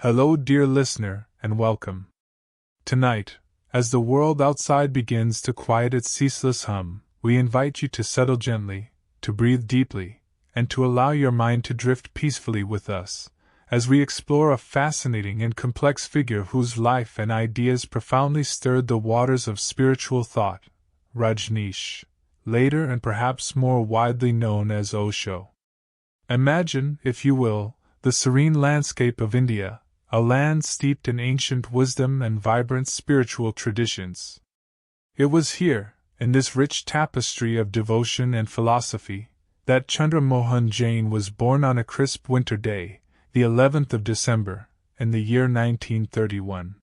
Hello, dear listener, and welcome. Tonight, as the world outside begins to quiet its ceaseless hum, we invite you to settle gently, to breathe deeply, and to allow your mind to drift peacefully with us, as we explore a fascinating and complex figure whose life and ideas profoundly stirred the waters of spiritual thought, Rajneesh, later and perhaps more widely known as Osho. Imagine, if you will, the serene landscape of India, a land steeped in ancient wisdom and vibrant spiritual traditions. It was here, in this rich tapestry of devotion and philosophy, that Chandra Mohan Jain was born on a crisp winter day, the 11th of December, in the year 1931.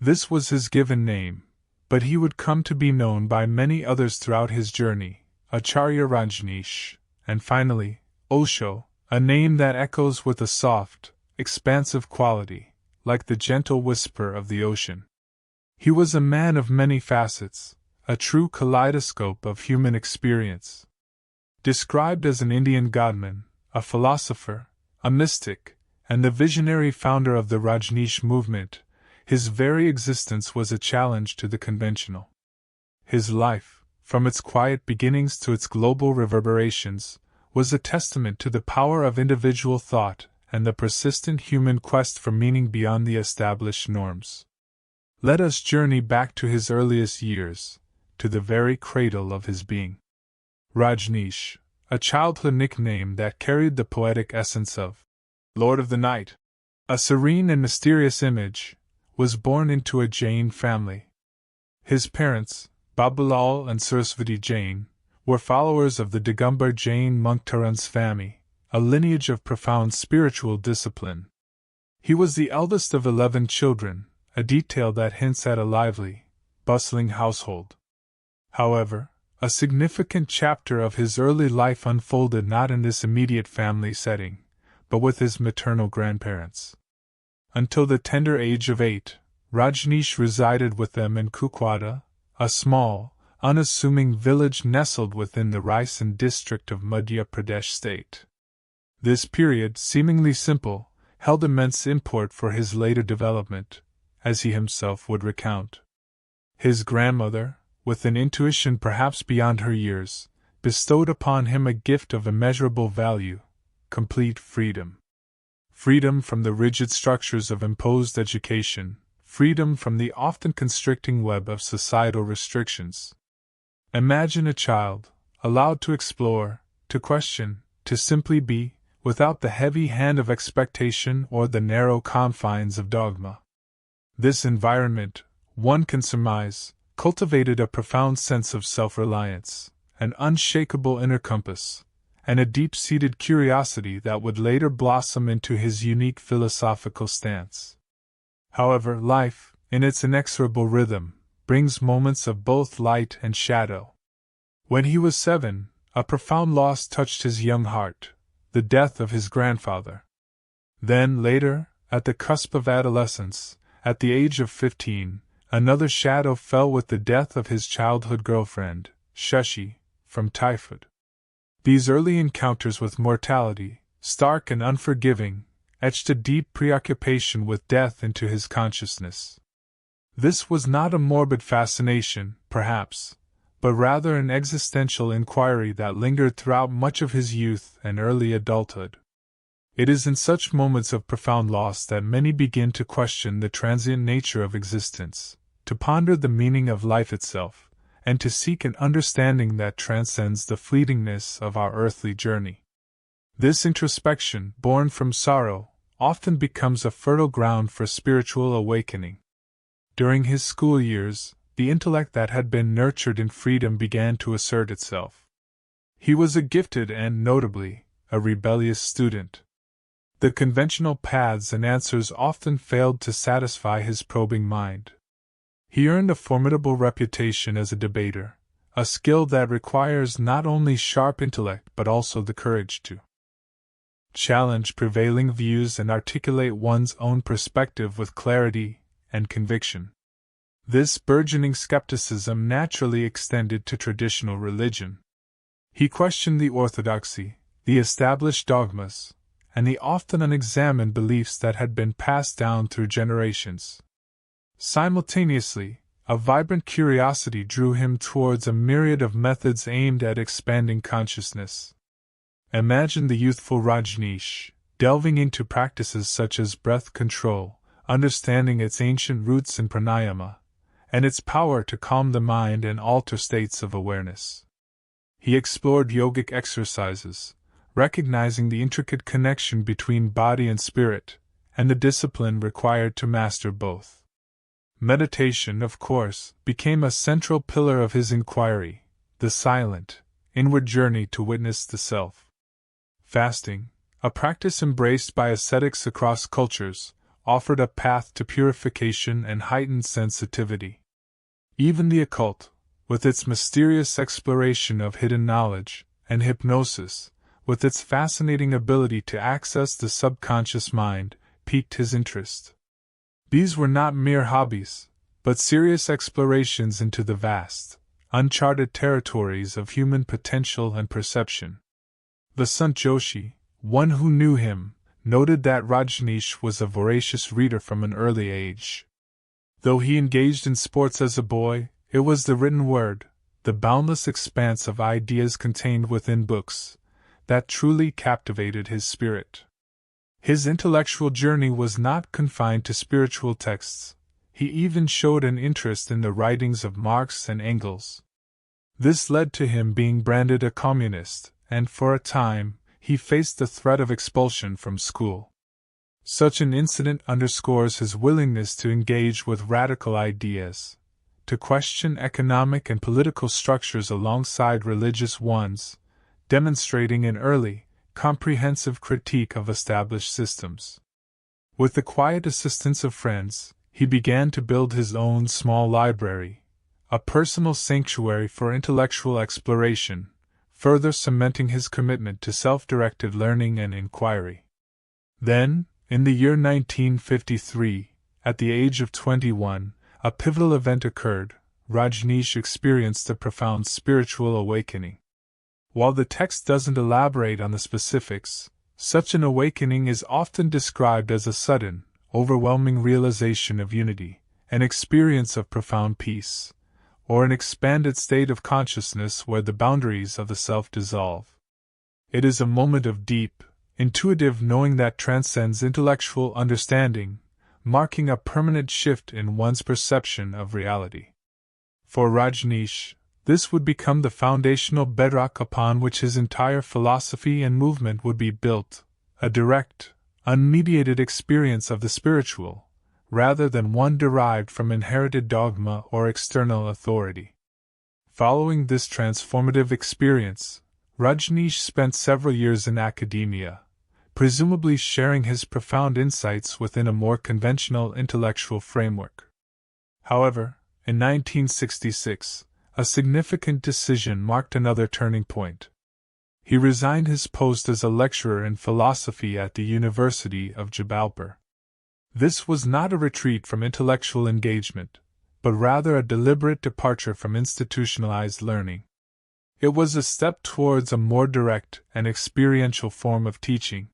This was his given name, but he would come to be known by many others throughout his journey, Acharya Rajneesh, and finally, Osho, a name that echoes with a soft, expansive quality, like the gentle whisper of the ocean. He was a man of many facets, a true kaleidoscope of human experience. Described as an Indian godman, a philosopher, a mystic, and the visionary founder of the Rajneesh movement, his very existence was a challenge to the conventional. His life, from its quiet beginnings to its global reverberations, was a testament to the power of individual thought and the persistent human quest for meaning beyond the established norms. Let us journey back to his earliest years, to the very cradle of his being. Rajneesh, a childhood nickname that carried the poetic essence of Lord of the Night, a serene and mysterious image, was born into a Jain family. His parents, Babulal and Saraswati Jain, were followers of the Digambar Jain monk Taran's family, a lineage of profound spiritual discipline. He was the eldest of 11 children, a detail that hints at a lively, bustling household. However, a significant chapter of his early life unfolded not in this immediate family setting, but with his maternal grandparents. Until the tender age of 8, Rajneesh resided with them in Kukwada, a small, unassuming village nestled within the Raisan district of Madhya Pradesh state. This period, seemingly simple, held immense import for his later development, as he himself would recount. His grandmother, with an intuition perhaps beyond her years, bestowed upon him a gift of immeasurable value: complete freedom. Freedom from the rigid structures of imposed education, freedom from the often constricting web of societal restrictions. Imagine a child, allowed to explore, to question, to simply be, without the heavy hand of expectation or the narrow confines of dogma. This environment, one can surmise, cultivated a profound sense of self-reliance, an unshakable inner compass, and a deep-seated curiosity that would later blossom into his unique philosophical stance. However, life, in its inexorable rhythm, brings moments of both light and shadow. When he was 7, a profound loss touched his young heart: the death of his grandfather. Then, later, at the cusp of adolescence, at the age of 15, another shadow fell with the death of his childhood girlfriend, Shashi, from typhoid. These early encounters with mortality, stark and unforgiving, etched a deep preoccupation with death into his consciousness. This was not a morbid fascination, perhaps, but rather an existential inquiry that lingered throughout much of his youth and early adulthood. It is in such moments of profound loss that many begin to question the transient nature of existence, to ponder the meaning of life itself, and to seek an understanding that transcends the fleetingness of our earthly journey. This introspection, born from sorrow, often becomes a fertile ground for spiritual awakening. During his school years, the intellect that had been nurtured in freedom began to assert itself. He was a gifted and, notably, a rebellious student. The conventional paths and answers often failed to satisfy his probing mind. He earned a formidable reputation as a debater, a skill that requires not only sharp intellect but also the courage to challenge prevailing views and articulate one's own perspective with clarity and conviction. This burgeoning skepticism naturally extended to traditional religion. He questioned the orthodoxy, the established dogmas, and the often unexamined beliefs that had been passed down through generations. Simultaneously, a vibrant curiosity drew him towards a myriad of methods aimed at expanding consciousness. Imagine the youthful Rajneesh, delving into practices such as breath control, understanding its ancient roots in pranayama, and its power to calm the mind and alter states of awareness. He explored yogic exercises, recognizing the intricate connection between body and spirit, and the discipline required to master both. Meditation, of course, became a central pillar of his inquiry, the silent, inward journey to witness the self. Fasting, a practice embraced by ascetics across cultures, offered a path to purification and heightened sensitivity. Even the occult, with its mysterious exploration of hidden knowledge, and hypnosis, with its fascinating ability to access the subconscious mind, piqued his interest. These were not mere hobbies, but serious explorations into the vast, uncharted territories of human potential and perception. The Sant Joshi, one who knew him, noted that Rajneesh was a voracious reader from an early age. Though he engaged in sports as a boy, it was the written word, the boundless expanse of ideas contained within books, that truly captivated his spirit. His intellectual journey was not confined to spiritual texts. He even showed an interest in the writings of Marx and Engels. This led to him being branded a communist, and for a time, he faced the threat of expulsion from school. Such an incident underscores his willingness to engage with radical ideas, to question economic and political structures alongside religious ones, demonstrating an early, comprehensive critique of established systems. With the quiet assistance of friends, he began to build his own small library, a personal sanctuary for intellectual exploration, further cementing his commitment to self-directed learning and inquiry. Then, in the year 1953, at the age of 21, a pivotal event occurred. Rajneesh experienced a profound spiritual awakening. While the text doesn't elaborate on the specifics, such an awakening is often described as a sudden, overwhelming realization of unity, an experience of profound peace, or an expanded state of consciousness where the boundaries of the self dissolve. It is a moment of deep, intuitive knowing that transcends intellectual understanding, marking a permanent shift in one's perception of reality. For Rajneesh, this would become the foundational bedrock upon which his entire philosophy and movement would be built, a direct, unmediated experience of the spiritual, rather than one derived from inherited dogma or external authority. Following this transformative experience, Rajneesh spent several years in academia, presumably sharing his profound insights within a more conventional intellectual framework. However, in 1966, a significant decision marked another turning point. He resigned his post as a lecturer in philosophy at the University of Jabalpur. This was not a retreat from intellectual engagement, but rather a deliberate departure from institutionalized learning. It was a step towards a more direct and experiential form of teaching.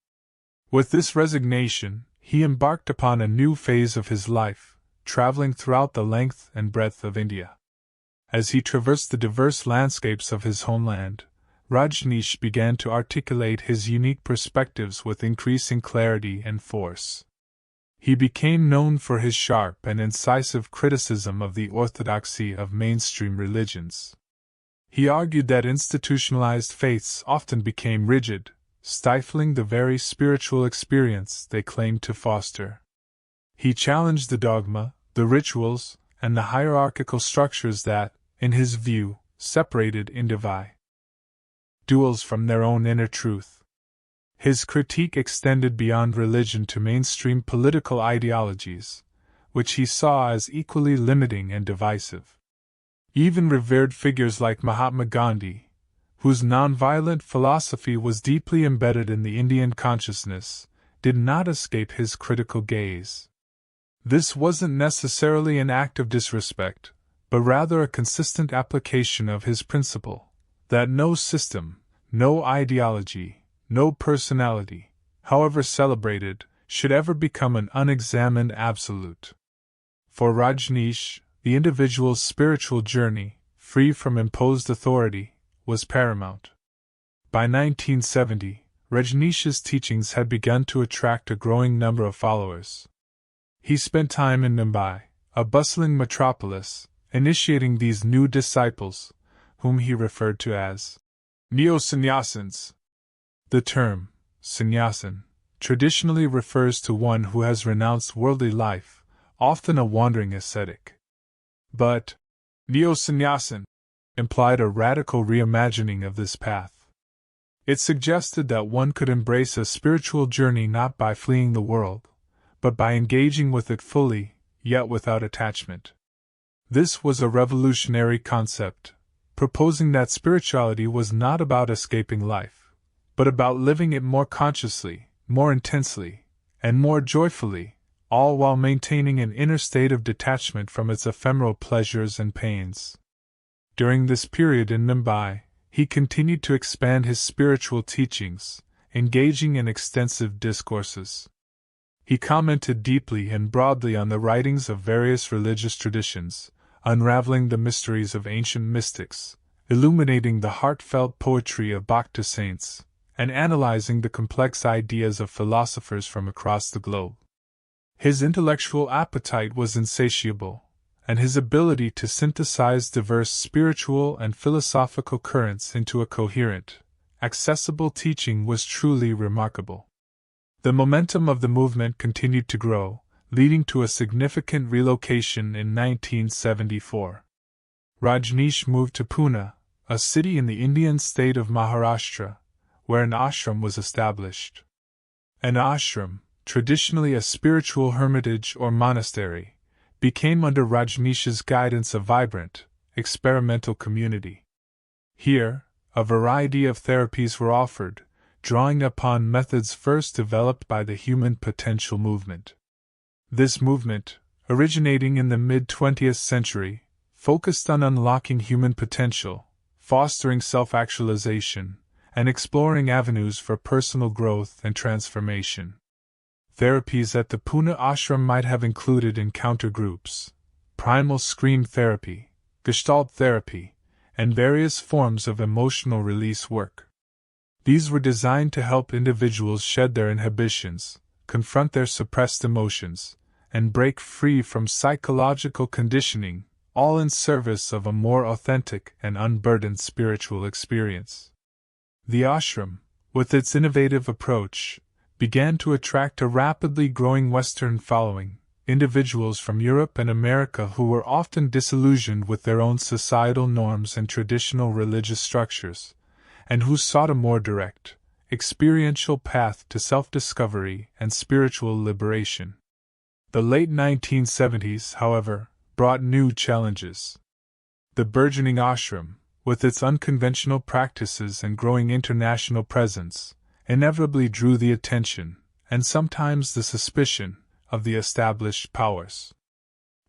With this resignation, he embarked upon a new phase of his life, traveling throughout the length and breadth of India. As he traversed the diverse landscapes of his homeland, Rajneesh began to articulate his unique perspectives with increasing clarity and force. He became known for his sharp and incisive criticism of the orthodoxy of mainstream religions. He argued that institutionalized faiths often became rigid, stifling the very spiritual experience they claimed to foster. He challenged the dogma, the rituals, and the hierarchical structures that, in his view, separated individuals from their own inner truth. His critique extended beyond religion to mainstream political ideologies, which he saw as equally limiting and divisive. Even revered figures like Mahatma Gandhi, whose nonviolent philosophy was deeply embedded in the Indian consciousness, did not escape his critical gaze. This wasn't necessarily an act of disrespect, but rather a consistent application of his principle, that no system, no ideology, no personality, however celebrated, should ever become an unexamined absolute. For Rajneesh, the individual's spiritual journey, free from imposed authority, was paramount. By 1970, Rajneesh's teachings had begun to attract a growing number of followers. He spent time in Mumbai, a bustling metropolis, initiating these new disciples, whom he referred to as neo-sannyasins. The term, sannyasin, traditionally refers to one who has renounced worldly life, often a wandering ascetic. But neo-sannyasin implied a radical reimagining of this path. It suggested that one could embrace a spiritual journey not by fleeing the world, but by engaging with it fully, yet without attachment. This was a revolutionary concept, proposing that spirituality was not about escaping life, but about living it more consciously, more intensely, and more joyfully, all while maintaining an inner state of detachment from its ephemeral pleasures and pains. During this period in Mumbai, he continued to expand his spiritual teachings, engaging in extensive discourses. He commented deeply and broadly on the writings of various religious traditions, unraveling the mysteries of ancient mystics, illuminating the heartfelt poetry of Bhakta saints, and analyzing the complex ideas of philosophers from across the globe. His intellectual appetite was insatiable, and his ability to synthesize diverse spiritual and philosophical currents into a coherent, accessible teaching was truly remarkable. The momentum of the movement continued to grow, leading to a significant relocation in 1974. Rajneesh moved to Pune, a city in the Indian state of Maharashtra, where an ashram was established. An ashram, traditionally a spiritual hermitage or monastery, became under Rajneesh's guidance a vibrant, experimental community. Here, a variety of therapies were offered, drawing upon methods first developed by the Human Potential movement. This movement, originating in the mid-20th century, focused on unlocking human potential, fostering self-actualization, and exploring avenues for personal growth and transformation. Therapies at the Pune ashram might have included encounter groups, primal scream therapy, gestalt therapy, and various forms of emotional release work. These were designed to help individuals shed their inhibitions, confront their suppressed emotions, and break free from psychological conditioning, all in service of a more authentic and unburdened spiritual experience. The ashram, with its innovative approach, began to attract a rapidly growing Western following, individuals from Europe and America who were often disillusioned with their own societal norms and traditional religious structures, and who sought a more direct, experiential path to self-discovery and spiritual liberation. The late 1970s, however, brought new challenges. The burgeoning ashram, with its unconventional practices and growing international presence, inevitably drew the attention, and sometimes the suspicion, of the established powers.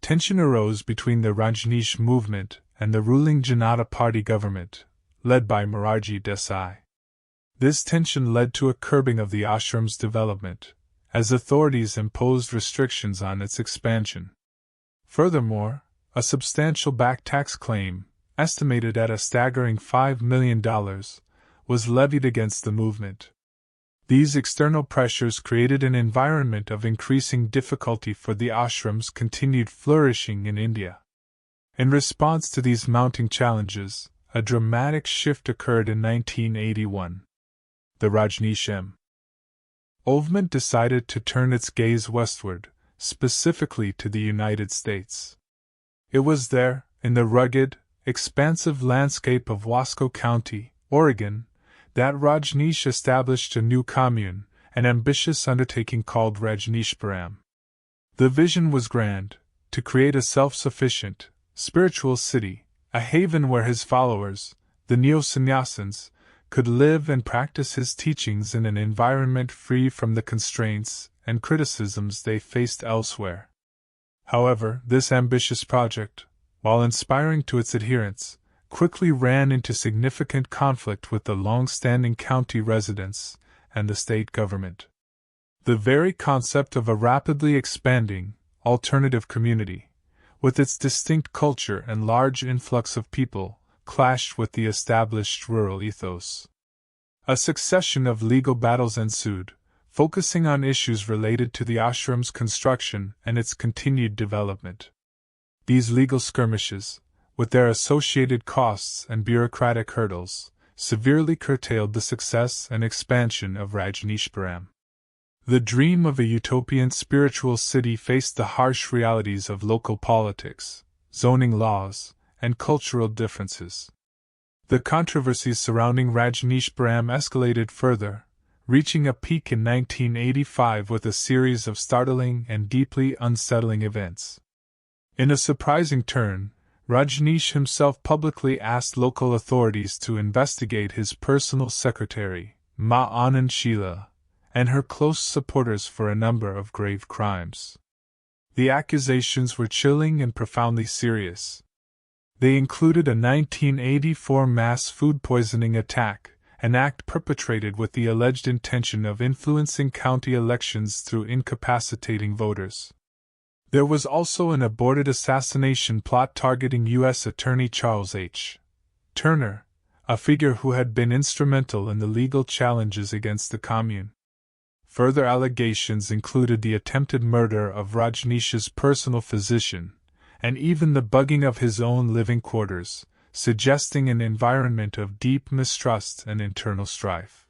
Tension arose between the Rajneesh movement and the ruling Janata Party government, led by Morarji Desai. This tension led to a curbing of the ashram's development, as authorities imposed restrictions on its expansion. Furthermore, a substantial back tax claim, estimated at a staggering $5 million, was levied against the movement. These external pressures created an environment of increasing difficulty for the ashram's continued flourishing in India. In response to these mounting challenges, a dramatic shift occurred in 1981. The Rajneesh movement decided to turn its gaze westward, specifically to the United States. It was there, in the rugged, expansive landscape of Wasco County, Oregon, that Rajneesh established a new commune, an ambitious undertaking called Rajneeshpuram. The vision was grand, to create a self-sufficient, spiritual city, a haven where his followers, the neo-sannyasins, could live and practice his teachings in an environment free from the constraints and criticisms they faced elsewhere. However, this ambitious project, while inspiring to its adherents, quickly ran into significant conflict with the long-standing county residents and the state government. The very concept of a rapidly expanding, alternative community, with its distinct culture and large influx of people, clashed with the established rural ethos. A succession of legal battles ensued, focusing on issues related to the ashram's construction and its continued development. These legal skirmishes, with their associated costs and bureaucratic hurdles, severely curtailed the success and expansion of Rajneeshpuram. The dream of a utopian spiritual city faced the harsh realities of local politics, zoning laws, and cultural differences. The controversies surrounding Rajneeshpuram escalated further, reaching a peak in 1985 with a series of startling and deeply unsettling events. In a surprising turn, Rajneesh himself publicly asked local authorities to investigate his personal secretary, Ma Anand Sheela, and her close supporters for a number of grave crimes. The accusations were chilling and profoundly serious. They included a 1984 mass food poisoning attack, an act perpetrated with the alleged intention of influencing county elections through incapacitating voters. There was also an aborted assassination plot targeting U.S. Attorney Charles H. Turner, a figure who had been instrumental in the legal challenges against the commune. Further allegations included the attempted murder of Rajneesh's personal physician, and even the bugging of his own living quarters, suggesting an environment of deep mistrust and internal strife.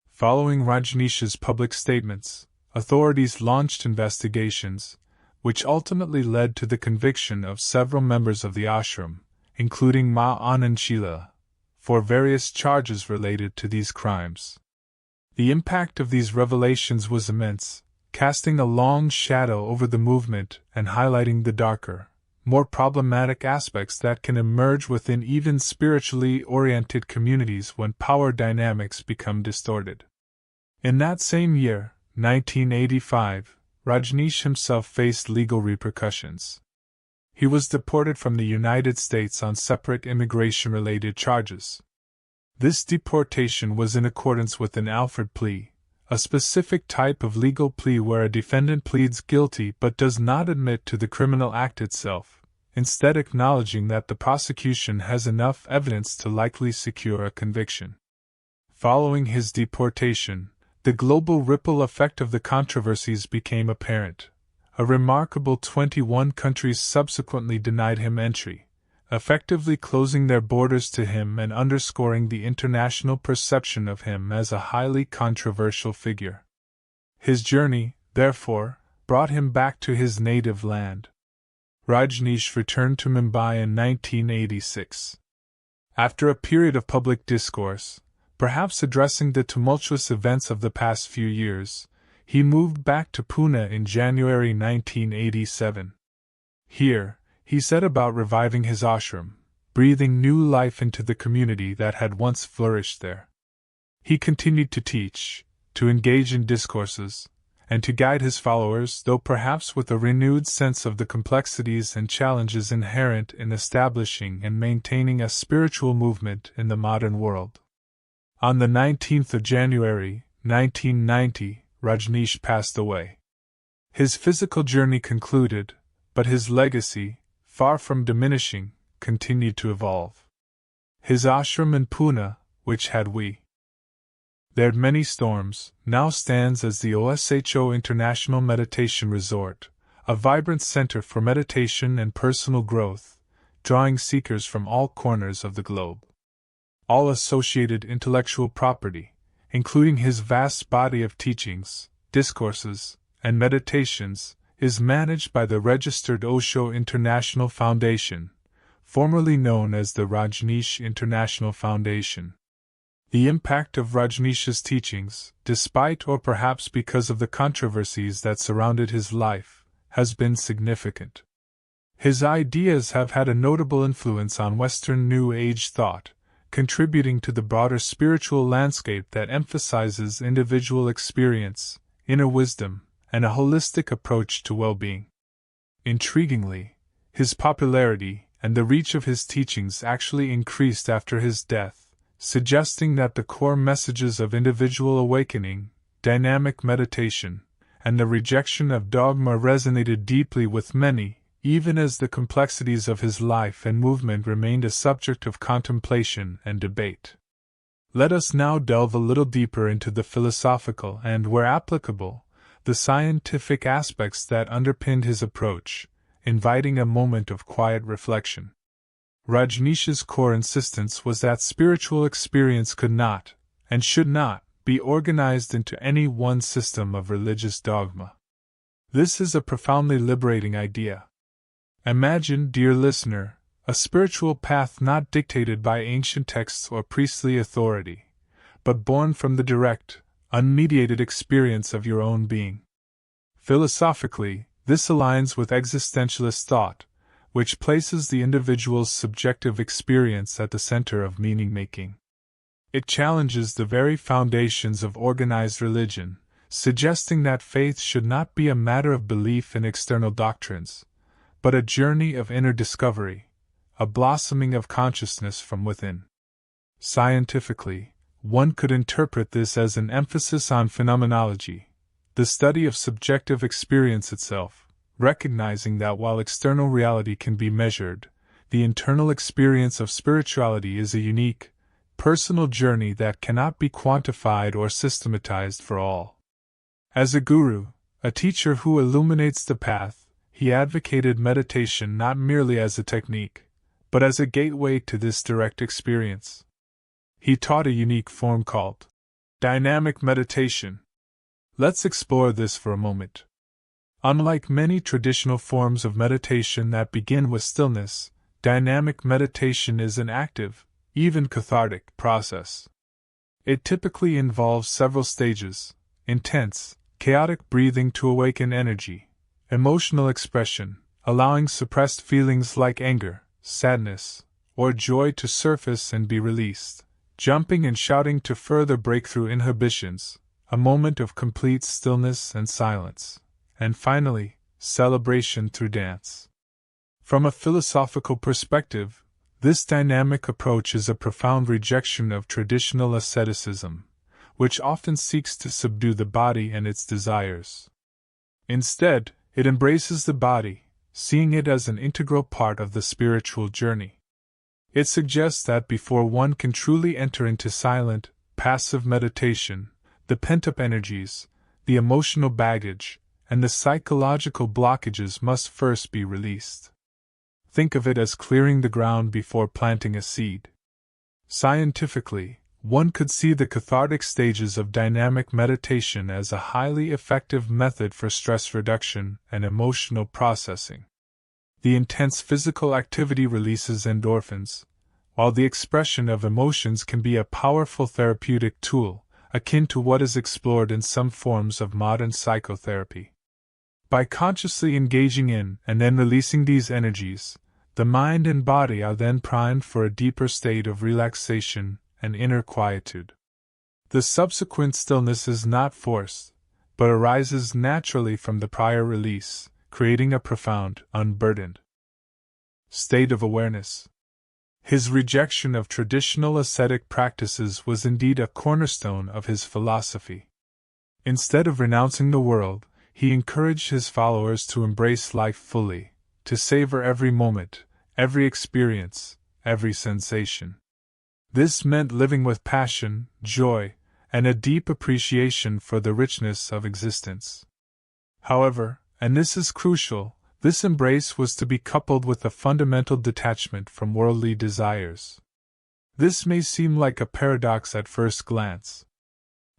Following Rajneesh's public statements, authorities launched investigations, which ultimately led to the conviction of several members of the ashram, including Ma Anand Sheela, for various charges related to these crimes. The impact of these revelations was immense, casting a long shadow over the movement and highlighting the darker, more problematic aspects that can emerge within even spiritually oriented communities when power dynamics become distorted. In that same year, 1985, Rajneesh himself faced legal repercussions. He was deported from the United States on separate immigration-related charges. This deportation was in accordance with an Alford plea, a specific type of legal plea where a defendant pleads guilty but does not admit to the criminal act itself, instead acknowledging that the prosecution has enough evidence to likely secure a conviction. Following his deportation, the global ripple effect of the controversies became apparent. A remarkable 21 countries subsequently denied him entry, effectively closing their borders to him and underscoring the international perception of him as a highly controversial figure. His journey, therefore, brought him back to his native land. Rajneesh returned to Mumbai in 1986. After a period of public discourse, perhaps addressing the tumultuous events of the past few years, he moved back to Pune in January 1987. Here, he set about reviving his ashram, breathing new life into the community that had once flourished there. He continued to teach, to engage in discourses, and to guide his followers, though perhaps with a renewed sense of the complexities and challenges inherent in establishing and maintaining a spiritual movement in the modern world. On the 19th of January, 1990, Rajneesh passed away. His physical journey concluded, but his legacy, far from diminishing, continued to evolve. His ashram in Pune, which had weathered many storms, now stands as the OSHO International Meditation Resort, a vibrant center for meditation and personal growth, drawing seekers from all corners of the globe. All associated intellectual property, including his vast body of teachings, discourses, and meditations, is managed by the registered Osho International Foundation, formerly known as the Rajneesh International Foundation. The impact of Rajneesh's teachings, despite or perhaps because of the controversies that surrounded his life, has been significant. His ideas have had a notable influence on Western New Age thought, contributing to the broader spiritual landscape that emphasizes individual experience, inner wisdom, and a holistic approach to well-being. Intriguingly, his popularity and the reach of his teachings actually increased after his death, suggesting that the core messages of individual awakening, dynamic meditation, and the rejection of dogma resonated deeply with many, even as the complexities of his life and movement remained a subject of contemplation and debate. Let us now delve a little deeper into the philosophical and, where applicable, the scientific aspects that underpinned his approach, inviting a moment of quiet reflection. Rajneesh's core insistence was that spiritual experience could not, and should not, be organized into any one system of religious dogma. This is a profoundly liberating idea. Imagine, dear listener, a spiritual path not dictated by ancient texts or priestly authority, but born from the direct, unmediated experience of your own being. Philosophically, this aligns with existentialist thought, which places the individual's subjective experience at the center of meaning-making. It challenges the very foundations of organized religion, suggesting that faith should not be a matter of belief in external doctrines, but a journey of inner discovery, a blossoming of consciousness from within. Scientifically, one could interpret this as an emphasis on phenomenology, the study of subjective experience itself, recognizing that while external reality can be measured, the internal experience of spirituality is a unique, personal journey that cannot be quantified or systematized for all. As a guru, a teacher who illuminates the path, he advocated meditation not merely as a technique, but as a gateway to this direct experience. He taught a unique form called dynamic meditation. Let's explore this for a moment. Unlike many traditional forms of meditation that begin with stillness, dynamic meditation is an active, even cathartic, process. It typically involves several stages: intense, chaotic breathing to awaken energy, emotional expression, allowing suppressed feelings like anger, sadness, or joy to surface and be released, jumping and shouting to further break through inhibitions, a moment of complete stillness and silence, and finally, celebration through dance. From a philosophical perspective, this dynamic approach is a profound rejection of traditional asceticism, which often seeks to subdue the body and its desires. Instead, it embraces the body, seeing it as an integral part of the spiritual journey. It suggests that before one can truly enter into silent, passive meditation, the pent-up energies, the emotional baggage, and the psychological blockages must first be released. Think of it as clearing the ground before planting a seed. Scientifically, one could see the cathartic stages of dynamic meditation as a highly effective method for stress reduction and emotional processing. The intense physical activity releases endorphins, while the expression of emotions can be a powerful therapeutic tool, akin to what is explored in some forms of modern psychotherapy. By consciously engaging in and then releasing these energies, the mind and body are then primed for a deeper state of relaxation and inner quietude. The subsequent stillness is not forced, but arises naturally from the prior release, creating a profound, unburdened state of awareness. His rejection of traditional ascetic practices was indeed a cornerstone of his philosophy. Instead of renouncing the world, he encouraged his followers to embrace life fully, to savor every moment, every experience, every sensation. This meant living with passion, joy, and a deep appreciation for the richness of existence. However, and this is crucial, this embrace was to be coupled with a fundamental detachment from worldly desires. This may seem like a paradox at first glance.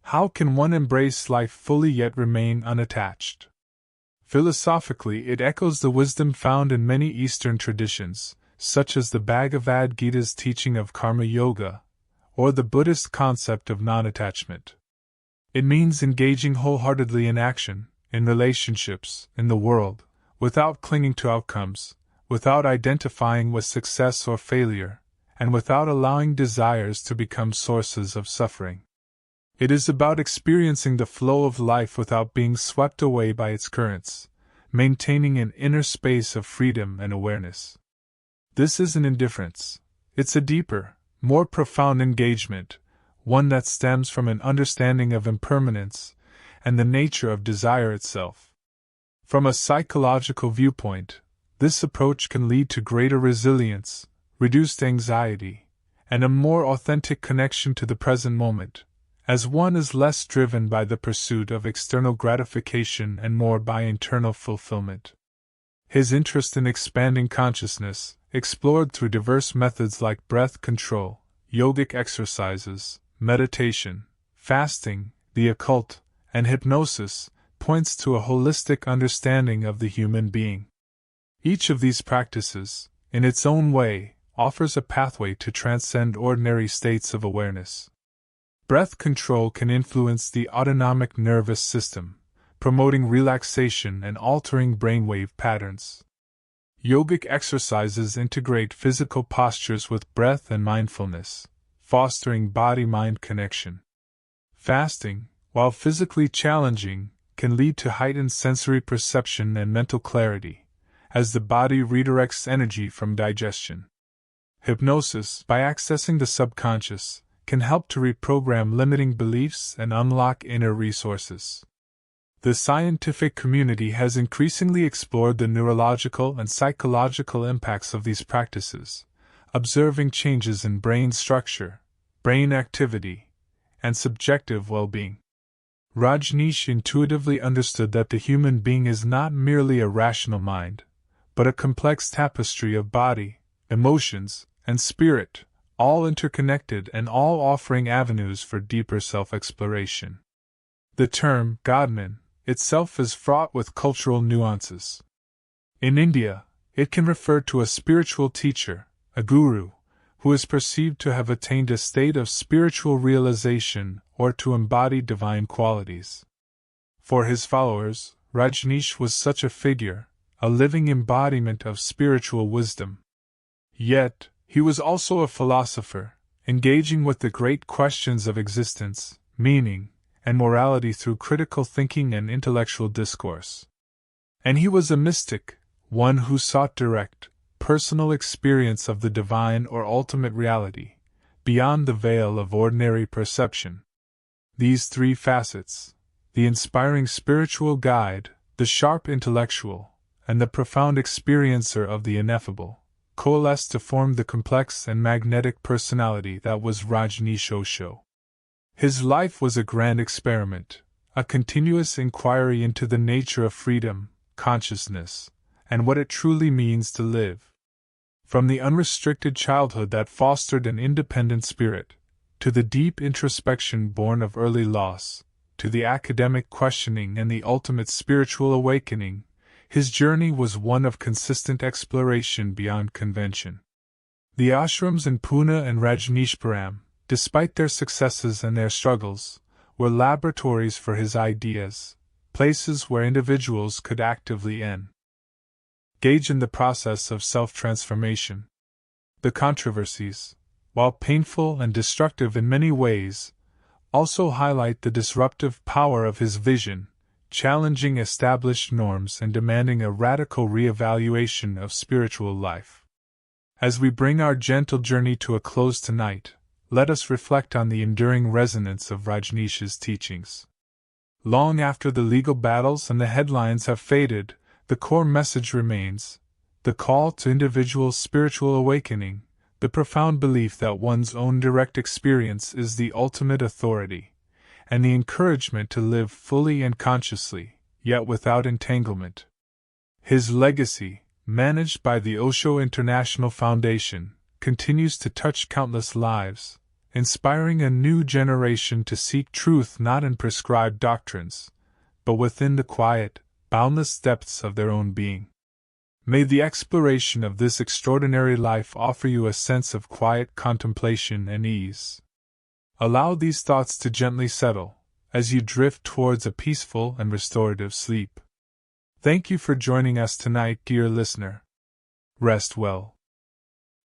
How can one embrace life fully yet remain unattached? Philosophically, it echoes the wisdom found in many Eastern traditions, such as the Bhagavad Gita's teaching of karma yoga, or the Buddhist concept of non-attachment. It means engaging wholeheartedly in action, in relationships, in the world, without clinging to outcomes, without identifying with success or failure, and without allowing desires to become sources of suffering. It is about experiencing the flow of life without being swept away by its currents, maintaining an inner space of freedom and awareness. This isn't indifference. It's a deeper, more profound engagement, one that stems from an understanding of impermanence, and the nature of desire itself. From a psychological viewpoint, this approach can lead to greater resilience, reduced anxiety, and a more authentic connection to the present moment, as one is less driven by the pursuit of external gratification and more by internal fulfillment. His interest in expanding consciousness, explored through diverse methods like breath control, yogic exercises, meditation, fasting, the occult, and hypnosis, points to a holistic understanding of the human being. Each of these practices, in its own way, offers a pathway to transcend ordinary states of awareness. Breath control can influence the autonomic nervous system, promoting relaxation and altering brainwave patterns. Yogic exercises integrate physical postures with breath and mindfulness, fostering body-mind connection. Fasting, while physically challenging, can lead to heightened sensory perception and mental clarity, as the body redirects energy from digestion. Hypnosis, by accessing the subconscious, can help to reprogram limiting beliefs and unlock inner resources. The scientific community has increasingly explored the neurological and psychological impacts of these practices, observing changes in brain structure, brain activity, and subjective well-being. Rajneesh intuitively understood that the human being is not merely a rational mind, but a complex tapestry of body, emotions, and spirit, all interconnected and all offering avenues for deeper self-exploration. The term Godman itself is fraught with cultural nuances. In India, it can refer to a spiritual teacher, a guru, who is perceived to have attained a state of spiritual realization or to embody divine qualities. For his followers, Rajneesh was such a figure, a living embodiment of spiritual wisdom. Yet, he was also a philosopher, engaging with the great questions of existence, meaning, and morality through critical thinking and intellectual discourse. And he was a mystic, one who sought direct, personal experience of the divine or ultimate reality, beyond the veil of ordinary perception. These three facets, the inspiring spiritual guide, the sharp intellectual, and the profound experiencer of the ineffable, coalesced to form the complex and magnetic personality that was Rajneesh Osho. His life was a grand experiment, a continuous inquiry into the nature of freedom, consciousness, and what it truly means to live. From the unrestricted childhood that fostered an independent spirit, to the deep introspection born of early loss, to the academic questioning and the ultimate spiritual awakening, his journey was one of consistent exploration beyond convention. The ashrams in Pune and Rajneeshpuram, despite their successes and their struggles, were laboratories for his ideas, places where individuals could actively engage in the process of self-transformation. The controversies, while painful and destructive in many ways, also highlight the disruptive power of his vision, challenging established norms and demanding a radical re-evaluation of spiritual life. As we bring our gentle journey to a close tonight, let us reflect on the enduring resonance of Rajneesh's teachings. Long after the legal battles and the headlines have faded, the core message remains: the call to individual spiritual awakening, the profound belief that one's own direct experience is the ultimate authority, and the encouragement to live fully and consciously, yet without entanglement. His legacy, managed by the Osho International Foundation, continues to touch countless lives, inspiring a new generation to seek truth not in prescribed doctrines, but within the quiet, boundless depths of their own being. May the exploration of this extraordinary life offer you a sense of quiet contemplation and ease. Allow these thoughts to gently settle, as you drift towards a peaceful and restorative sleep. Thank you for joining us tonight, dear listener. Rest well.